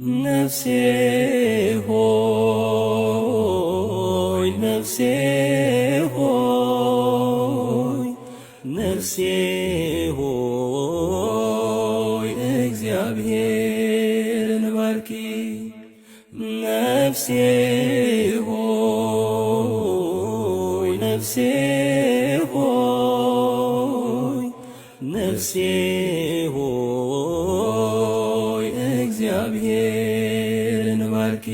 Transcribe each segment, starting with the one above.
ነፍሴ ሆይ ነፍሴ ሆይ ነፍሴ ሆይ እግዚአብሔርን ባርኪ ነፍሴ ሆይ ነፍሴ ሆይ ነፍሴ ሆይ እግዚአብሔርን ባርኪ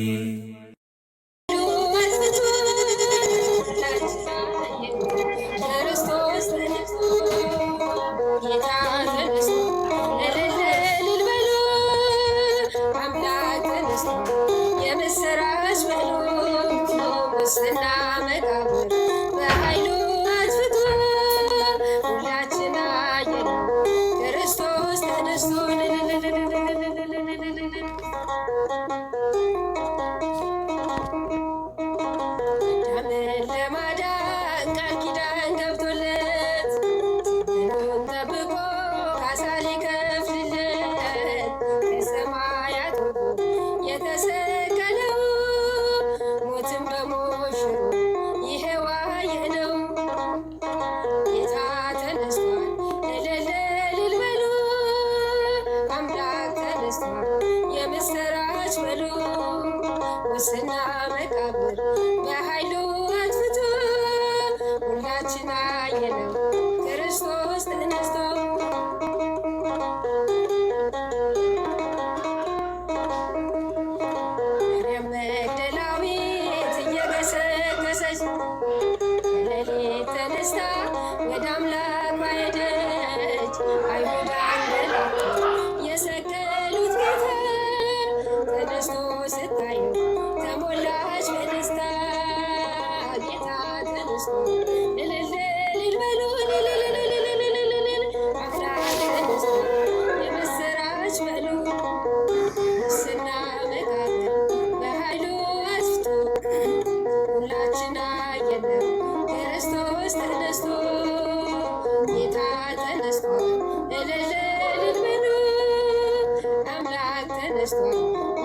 የምስራች በሉ ሙስና መቃብር በኃይሉ አጥፍቶ ሁላችን አየነው ክርስቶስ ተነስቶ ማርያም መግደላዊት እየገሰገሰች ሌሊት ተነስታ ወደ አምላኳ ሄደች አይሁድ አንገላቱ የሰቀሉት ጌታ ተነስቶ ስታይ ተሞላች በደስታ ጌታ ተነስቶ እልል እልል በሉ አምላክ ተነስቶ የምስራች በሉ ሙስና መቃብር በኃይሉ አጥፍቶ ሁላችን አየነው ክርስቶስ ተነስቶ ጌታ ተነስቶ እልል እልል በሉ አምላክ ተነስቶ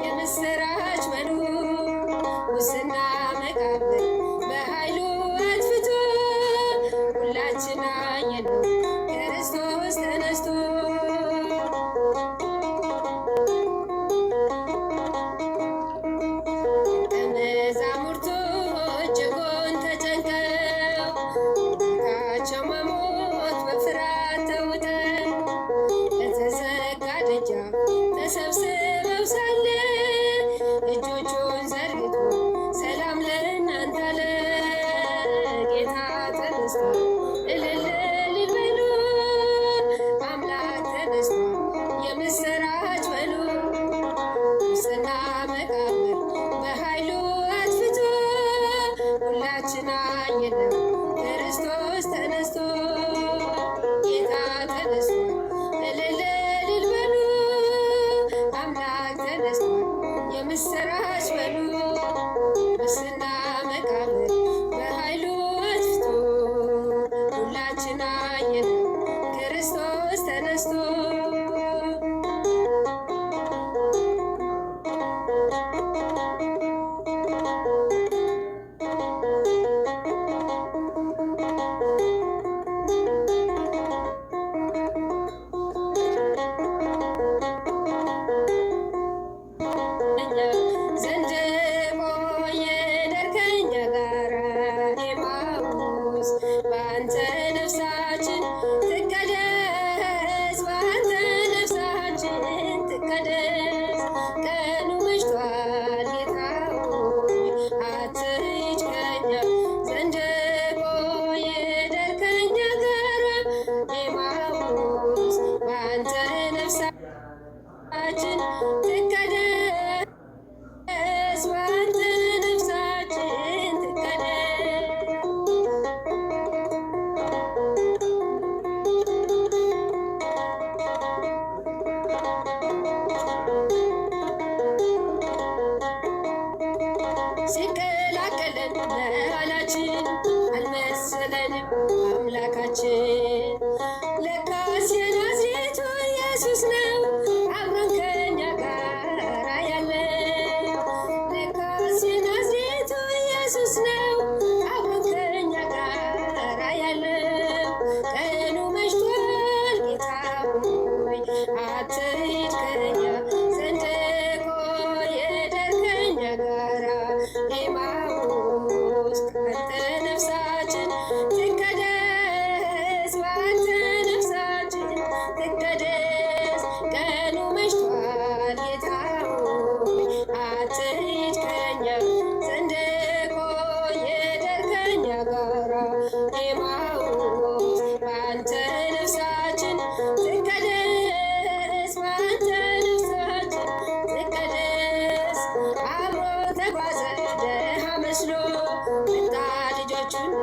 የምስራች በሉ ሙስና መቃብር በኃይሉ አጥፍቶ ሁላችን አየነው ክርስቶስ ተነስቶ መዛሙርቱ እጅጉን ተጨንቀው ጌታቸው መሞት በፍርሃት ተውጠው በተዘጋ ደጃፍ ተሰብስበው ሳለ እጆቹን ዘርግቶ ሰላም ለእናንተ አለ ጌታ ተነስቶ እልል እልል በሉ አምላክ ተነስቶ የምስራች በሉ ሙስና መቃብር በኃይሉ አጥፍቶ ሁላችን አየነው ክርስቶስ ተነስቶ ጌታ ተነስቶ እልል እልል በሉ አምላክ ተነስቶ የምስራች በሉ ሙስና መቃብር በኃይሉ አጥፍቶ ሁላችን አየነው ክርስቶስ ተነስቶ ዘንድ ቆየደር ከእኛ ጋራ ኤማሁስ በአንተ ነፍሳችን ትቀደስ በአንተ ነፍሳችን ትቀደስ ቀኑ መሽቷል ጌታ ሆይ አትሂድ ከእኛ ዘንድ ቆየደር ከእኛ ጋራ ኤማሁስ በአንተ ነፍሳችን ትቀደስ በአንተ ነፍሳችን ትቀደስ ሲቀላቀለን መሃላችን አልመሰለንም አምላካችን ለካስ የናዝሬቱ ኢየሱስ ነው አብሮን ከእኛ ጋር ያለ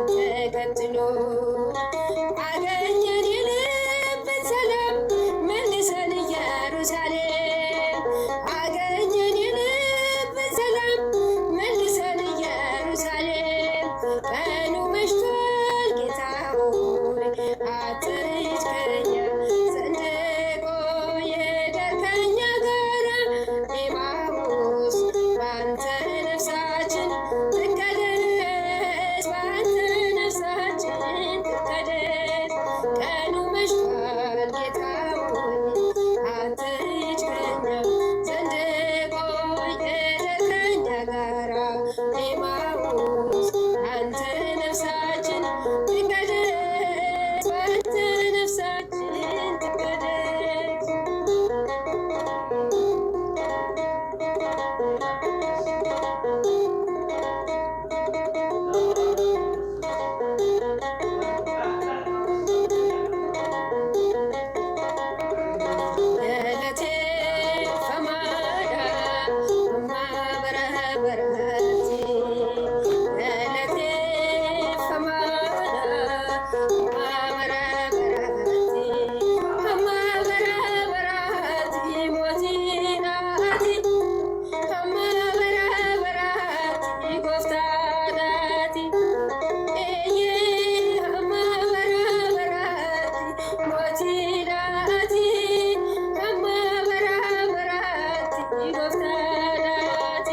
ተከትሎ አገኘን የልብን ሰላም መልሰን ኢየሩሳሌም አገኘን የልብን ሰላም መልሰን ኢየሩሳሌም ቀኑ መሽቷል ጌታ ሆይ አትሂድ ከኛ ዘንድ ቆይ ሄደህ ከኛ ጋራ ኤማሁስ በአንተ ነፍሳችን ትቀደስ በአንተ ነፍሳችን ትቀደስ ቀኑ መሽቷል ጌታ ሆይ አትሂድ ከኛ ዘንድ ቆይ ሄደህ ከኛ ጋራ ኤማሁስ አንተ ነፍሳችን ትቀደስ በአንተ ነፍሳችን ትቀደስ ገለቴ ፈማዳ ማበረ በረቲ ገለቴ ፈማዳ ማበረ በረቲ ማበረ በረቲ ሞቲናቲ ማበረ በረቲ ጎፍታናቲ ኤዬ ማበረ በረቲ ሞቲናቲ ማበረ በረቲ ጎፍታናቲ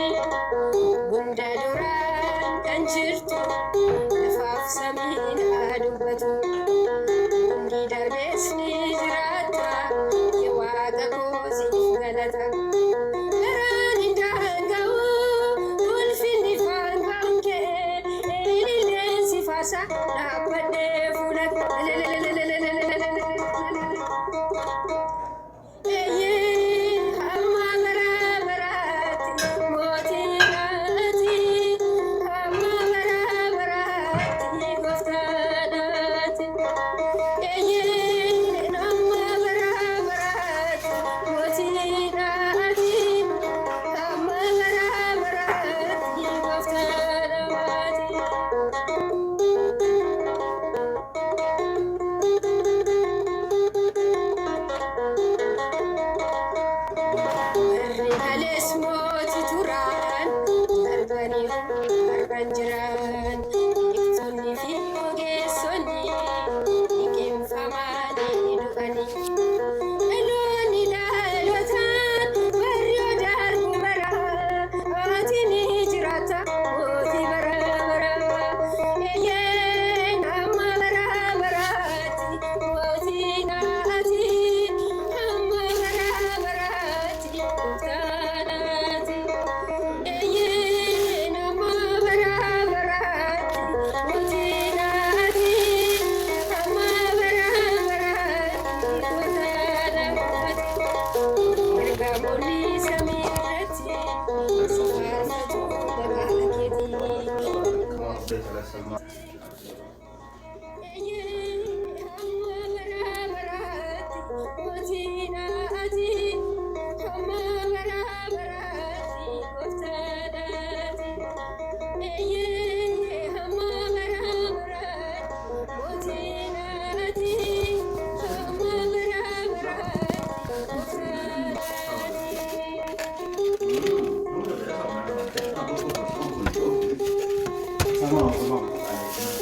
Gunda duraan kan jirtu lafaaf samiin haa dubbatu hundi darbees ni jiraata yaa waaqa koo siif galata garaan hin daanga'u ulfinni faankaan kee ililleen si faasa dhaabbadhee fuula Kales moti turan darbani darban jiran iftonni fi ogeessonni dhiqin famani dhufani dhaloonni dhalotaan warri odaargu bara mootiin jiraata mootii bara bara eeyyeen amma bara baraati mootii naati amma bara baraati gooftaanaati eeyyeen amma bara baraati mootii naati amma bara baraati gooftaanaati ergamoonni samii irratti si faarfatu maqaa keetii. Tamam.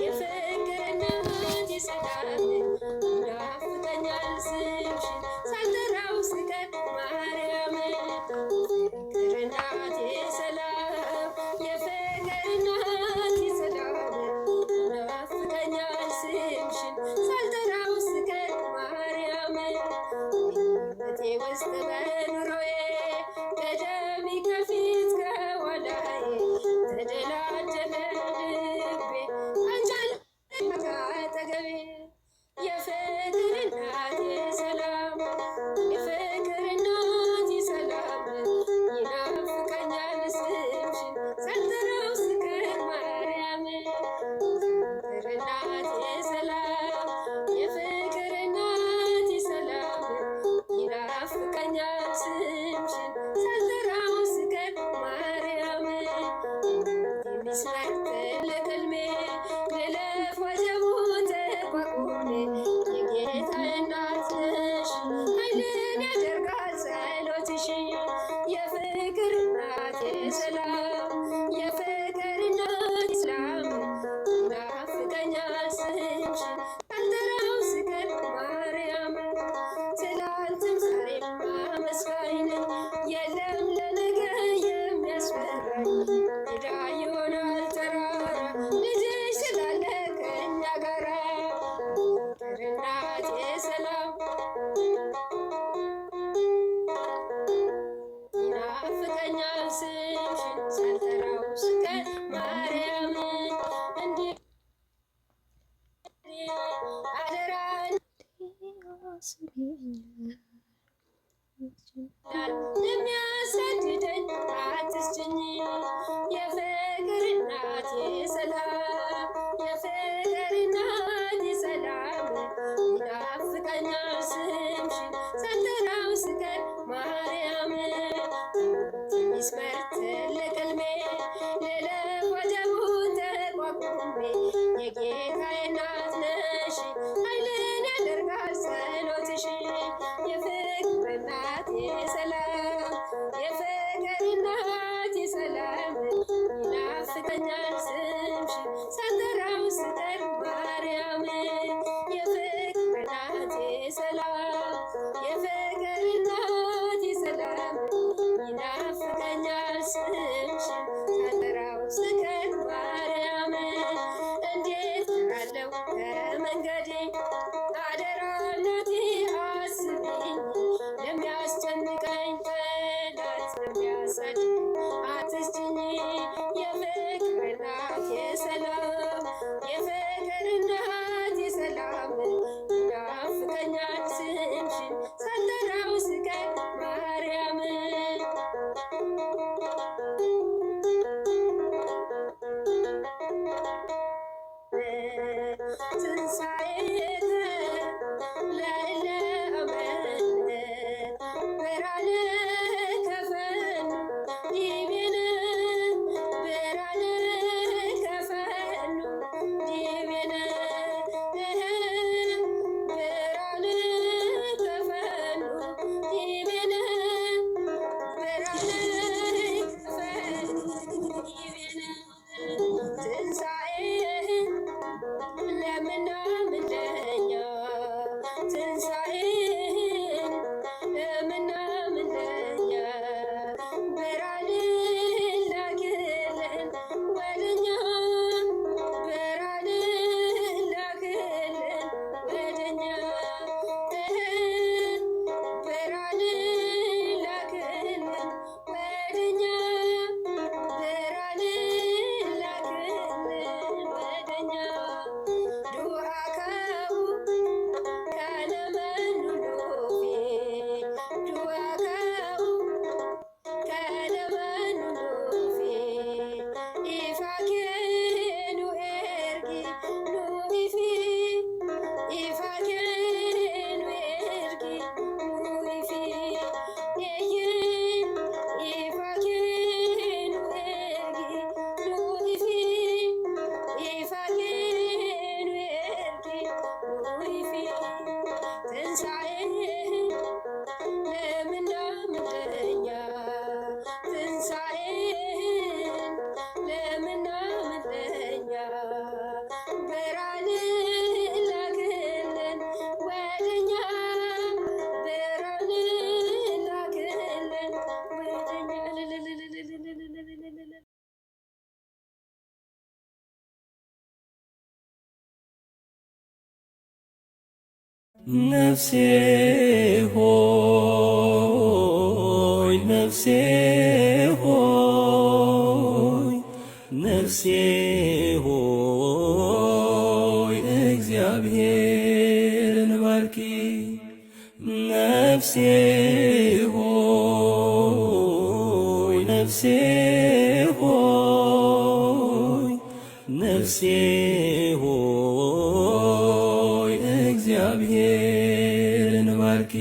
የፍቅር እናት የሰላም ይናፍቀኛል ስምሽን ሳልጠራው ስቀር ማርያም የፍቅር እናት የሰላም የፍቅር እናት የሰላም ይናፍቀኛል ስምሽን ሳልጠራው ስቀር ማርያም በቴ ውስጥ በኑሮዬ ቀደሚ ከፊት ከኋላዬ ተደላደለ ልቤ አንቺ አጠገቤ የፍቅር እናት የሰላም የፍቅር እናት የሰላም ይናፍቀኛል ስምሽን ሳልጠራው ስቀር ማርያም የፍቅር እናት የሰላም የፍቅር እናት የሰላም ይናፍቀኛል ስምሽን ሳልጠራው ስቀር ማርያም የሚስመር ትልቅ ሕልሜ ልለፍ ወጀቡን ተቋቁሜ የጌታዬ እናት ነሽ ኃይልን ያደርጋል ጸሎትሽ የፍቅር እናት የሰላም የፍቅር እናት የሰላም ይናፍቀኛል ስምሽን ሳልጠራው ስቀር ማርያም ትላንትም ዛሬም አመስጋኝ ነኝ የለም ለነገ የሚያስፈራኝ ሜዳ ይሆናል ተራራ ልጅሽ ስላለ ከእኛ ጋራ የፍቅር እናት የሰላም ይናፍቀኛል ስምሽን ሳልጠራው ስቀር ማርያም እንዲህ አደራ የሚያሳድደኝ አትስጭኝ የፍቅር እናት የሰላም የፍቅር እናት የሰላም ይናፍቀኛል ስምሽን ሳልጠራው ስቀር ማርያም የሚስመር ትልቅ ሕልሜ ልለፍ ወጀቡን ተቋቁሜ የጌታዬ እናት ነሽ ኃይልን ያደርጋል ጸሎትሽ የፍቅር እናት የሰላም የፍቅር እናት የሰላም ይናፍቀኛል ስምሽን ሳልጠራው ስቀር ማርያም የፍቅር እናት የሰላም የፍቅር እናት የሰላም ይናፍቀኛል ስምሽን ሳልጠራው ስቀር ማርያም እንዴት አለው ከመንገዴ አደራ እናቴ አስቢኝ ለሚያስጨንቀኝ ጠላት ለሚያሳድ አትስጭኝ የፍቅር እናት የሰላም የፍቅር እናት የሰላም ይናፍቀኛል ስምሽን ሳልጠራው ስቀር ማርያም ትንሣኤከ ለእለ አመነ ብርሃነ ከፈኑ ዲቤነ ብርሃነ ከፈኑ ዲቤነ ብርሃነ ከፈኑ ዲቤነ ብርሃነ ከፈኑ ዲቤነ ትንሣኤ ለምናምን ለኛ ትንሣኤን ለምናምን ለኛ ብርሃንን ላክልን ወደኛ ብርሃንን ላክልን ወደኛ ብርሃንን ላክልን ወደኛ ብርሃንን ላክልን ወደኛ ዱዓ ነፍሴ ሆይ ነፍሴ ሆይ ነፍሴ ሆይ እግዚአብሔርን ባርኪ። ነፍሴ ሆይ ነፍሴ ሆይ ነፍሴ ሆይ እግዚአብሔርን ባርኪ።